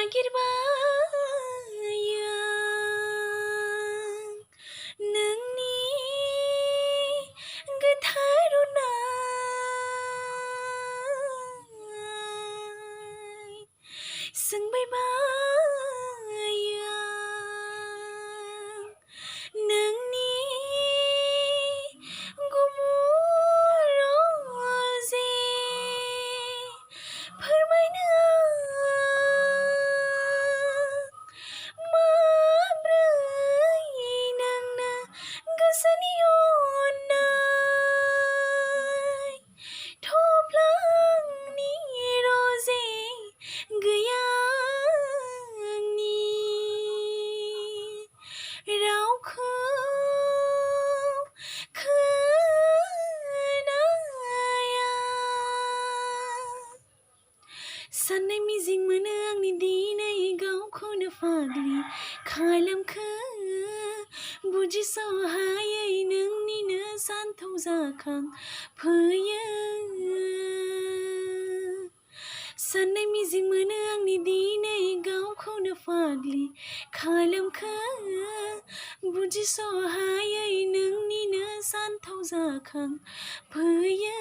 नागिरबाय नोंनि गोथार अननाय सोंबाय बायो नोंनि गुमुर जे फोरमायनो माब्रै नोंनो गोसोनि अननाय थफ्लांनि रजे गैया आंनि रावखौ खोनाया साननाय मिजिं मोनो आंनि दिनै गावखौनो फाग्लि खालामखो बुजिस'हायै नोंनिनो सानथौ जाखांफैयो साननाय मिजिं मोनो आंनि दिनै गावखौनो फाग्लि खालामखो बुजिस'हायै नोंनिनो सानथौ जाखांफैयो